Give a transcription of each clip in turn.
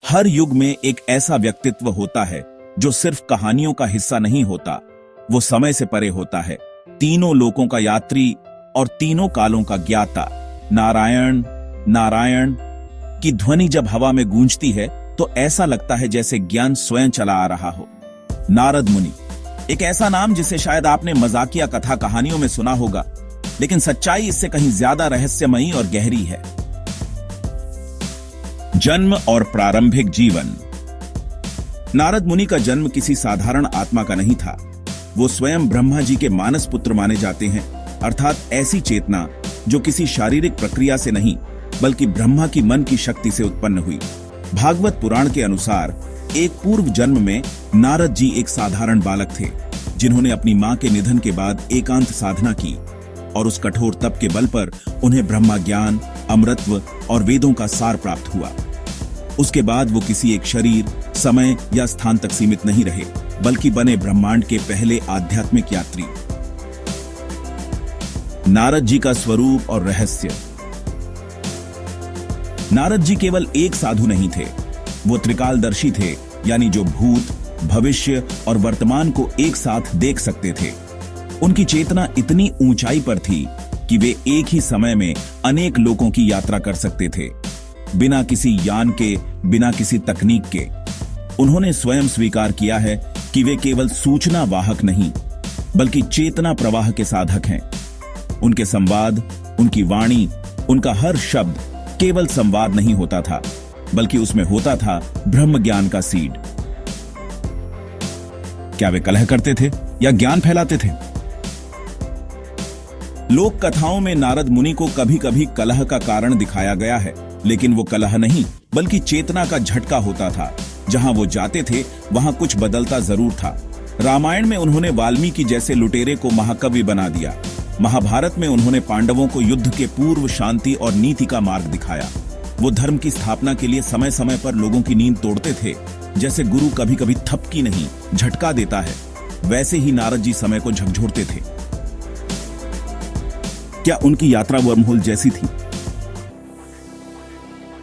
हर युग में एक ऐसा व्यक्तित्व होता है जो सिर्फ कहानियों का हिस्सा नहीं होता, वो समय से परे होता है, तीनों लोकों का यात्री और तीनों कालों का ज्ञाता। नारायण नारायण की ध्वनि जब हवा में गूंजती है तो ऐसा लगता है जैसे ज्ञान स्वयं चला आ रहा हो। नारद मुनि एक ऐसा नाम जिसे शायद आपने मजाकिया कथा कहानियों में सुना होगा, लेकिन सच्चाई इससे कहीं ज्यादा रहस्यमयी और गहरी है। जन्म और प्रारंभिक जीवन। नारद मुनि का जन्म किसी साधारण आत्मा का नहीं था। वो स्वयं ब्रह्मा जी के मानस पुत्र माने जाते हैं, अर्थात ऐसी चेतना जो किसी शारीरिक प्रक्रिया से नहीं बल्कि ब्रह्मा की मन की शक्ति से उत्पन्न हुई। भागवत पुराण के अनुसार एक पूर्व जन्म में नारद जी एक साधारण बालक थे, जिन्होंने अपनी मां के निधन के बाद एकांत साधना की और उस कठोर तप के बल पर उन्हें ब्रह्मा ज्ञान, अमृतत्व और वेदों का सार प्राप्त हुआ। उसके बाद वो किसी एक शरीर, समय या स्थान तक सीमित नहीं रहे, बल्कि बने ब्रह्मांड के पहले आध्यात्मिक यात्री। नारद जी का स्वरूप और रहस्य। नारद जी केवल एक साधु नहीं थे, वो त्रिकालदर्शी थे, यानी जो भूत, भविष्य और वर्तमान को एक साथ देख सकते थे। उनकी चेतना इतनी ऊंचाई पर थी कि वे एक ही समय में अनेक लोकों की यात्रा कर सकते थे, बिना किसी यान के, बिना किसी तकनीक के। उन्होंने स्वयं स्वीकार किया है कि वे केवल सूचना वाहक नहीं, बल्कि चेतना प्रवाह के साधक हैं। उनके संवाद, उनकी वाणी, उनका हर शब्द केवल संवाद नहीं होता था, बल्कि उसमें होता था ब्रह्म ज्ञान का सीड। क्या वे कलह करते थे या ज्ञान फैलाते थे? लोक कथाओं में नारद मुनि को कभी कभी कलह का कारण दिखाया गया है, लेकिन वो कलह नहीं बल्कि चेतना का झटका होता था। जहां वो जाते थे वहां कुछ बदलता जरूर था। रामायण में उन्होंने वाल्मीकि जैसे लुटेरे को महाकवि बना दिया। महाभारत में उन्होंने पांडवों को युद्ध के पूर्व शांति और नीति का मार्ग दिखाया। वो धर्म की स्थापना के लिए समय समय पर लोगों की नींद तोड़ते थे। जैसे गुरु कभी कभी थपकी नहीं झटका देता है, वैसे ही नारद जी समय को झकझोरते थे। क्या उनकी यात्रा वर्महोल जैसी थी?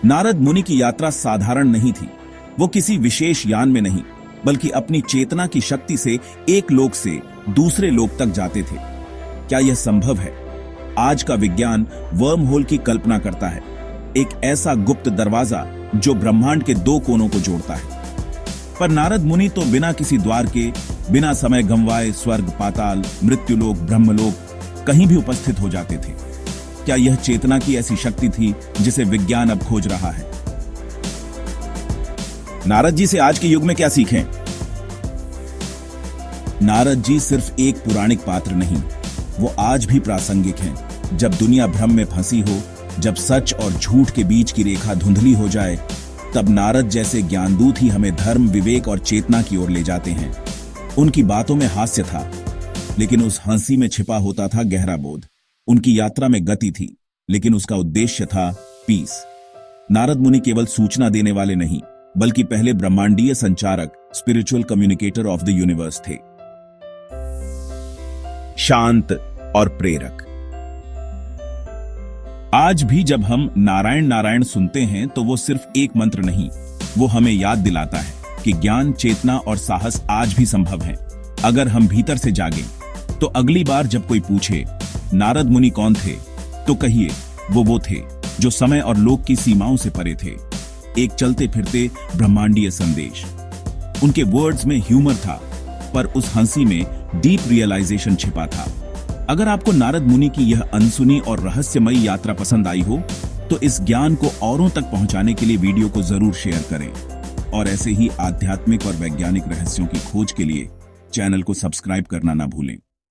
नारद मुनि की यात्रा साधारण नहीं थी। वो किसी विशेष यान में नहीं, बल्कि अपनी चेतना की शक्ति से एक लोक से दूसरे लोक तक जाते थे। क्या यह संभव है? आज का विज्ञान वर्महोल की कल्पना करता है, एक ऐसा गुप्त दरवाजा जो ब्रह्मांड के दो कोनों को जोड़ता है। पर नारद मुनि तो बिना किसी द्वार के, बिना समय गंवाए स्वर्ग, पाताल, मृत्युलोक, ब्रह्मलोक कहीं भी उपस्थित हो जाते थे। क्या यह चेतना की ऐसी शक्ति थी जिसे विज्ञान अब खोज रहा है? नारद जी से आज के युग में क्या सीखें? नारद जी सिर्फ एक पौराणिक पात्र नहीं, वो आज भी प्रासंगिक हैं। जब दुनिया भ्रम में फंसी हो, जब सच और झूठ के बीच की रेखा धुंधली हो जाए, तब नारद जैसे ज्ञानदूत ही हमें धर्म, विवेक और चेतना की ओर ले जाते हैं। उनकी बातों में हास्य था, लेकिन उस हंसी में छिपा होता था गहरा बोध। उनकी यात्रा में गति थी, लेकिन उसका उद्देश्य था पीस। नारद मुनि केवल सूचना देने वाले नहीं, बल्कि पहले ब्रह्मांडीय संचारक, spiritual communicator of the universe थे। शांत और प्रेरक। आज भी जब हम नारायण नारायण सुनते हैं तो वो सिर्फ एक मंत्र नहीं, वो हमें याद दिलाता है कि ज्ञान, चेतना और साहस आज भी संभव है, अगर हम भीतर से जागें। तो अगली बार जब कोई पूछे नारद मुनि कौन थे, तो कहिए वो थे जो समय और लोक की सीमाओं से परे थे, एक चलते फिरते ब्रह्मांडीय संदेश। उनके वर्ड्स में ह्यूमर था, पर उस हंसी में डीप रियलाइजेशन छिपा था। अगर आपको नारद मुनि की यह अनसुनी और रहस्यमयी यात्रा पसंद आई हो, तो इस ज्ञान को औरों तक पहुंचाने के लिए वीडियो को जरूर शेयर करें, और ऐसे ही आध्यात्मिक और वैज्ञानिक रहस्यों की खोज के लिए चैनल को सब्सक्राइब करना ना भूलें।